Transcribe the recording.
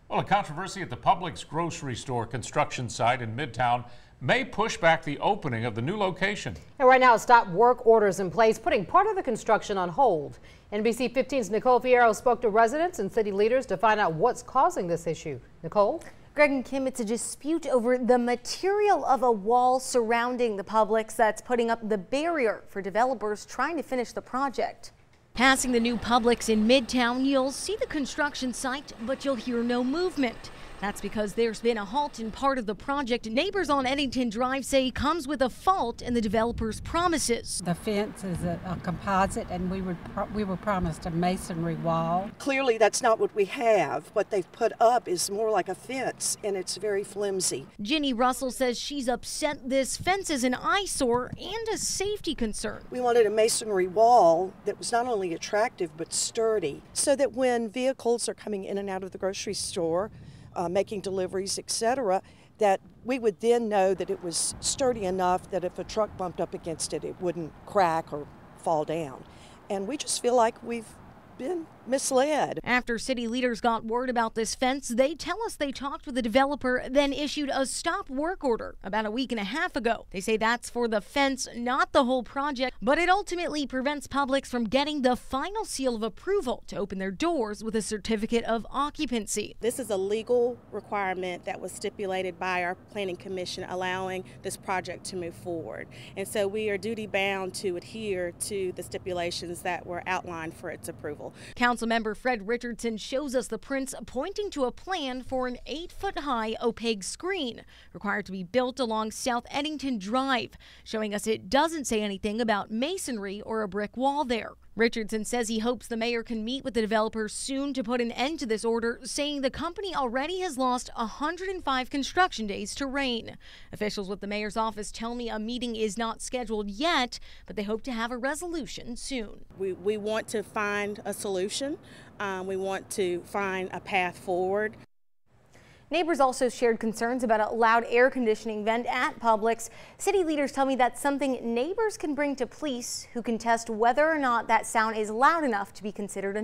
Well, a controversy at the Publix grocery store construction site in Midtown may push back the opening of the new location. And right now, stop work orders in place, putting part of the construction on hold. NBC 15's Nicole Fierro spoke to residents and city leaders to find out what's causing this issue. Nicole? Greg and Kim, it's a dispute over the material of a wall surrounding the Publix that's putting up the barrier for developers trying to finish the project. Passing the new Publix in Midtown, you'll see the construction site, but you'll hear no movement. That's because there's been a halt in part of the project. Neighbors on Eddington Drive say comes with a fault in the developer's promises. The fence is a composite, and we were promised a masonry wall. Clearly, that's not what we have. What they've put up is more like a fence, and it's very flimsy. Ginny Russell says she's upset this fence is an eyesore and a safety concern. We wanted a masonry wall that was not only attractive but sturdy, so that when vehicles are coming in and out of the grocery store, making deliveries, etc., that we would then know that it was sturdy enough that if a truck bumped up against it, it wouldn't crack or fall down. And we just feel like we've been misled. After city leaders got word about this fence, they tell us they talked with the developer, then issued a stop work order about a week and a half ago. They say that's for the fence, not the whole project, but it ultimately prevents Publix from getting the final seal of approval to open their doors with a certificate of occupancy. This is a legal requirement that was stipulated by our planning commission allowing this project to move forward. And so we are duty bound to adhere to the stipulations that were outlined for its approval. Councilmember Fred Richardson shows us the prints pointing to a plan for an 8-foot-high opaque screen required to be built along South Eddington Drive, showing us it doesn't say anything about masonry or a brick wall there. Richardson says he hopes the mayor can meet with the developer soon to put an end to this order, saying the company already has lost 105 construction days to rain. Officials with the mayor's office tell me a meeting is not scheduled yet, but they hope to have a resolution soon. We want to find a solution. We want to find a path forward. Neighbors also shared concerns about a loud air conditioning vent at Publix. City leaders tell me that's something neighbors can bring to police, who can test whether or not that sound is loud enough to be considered a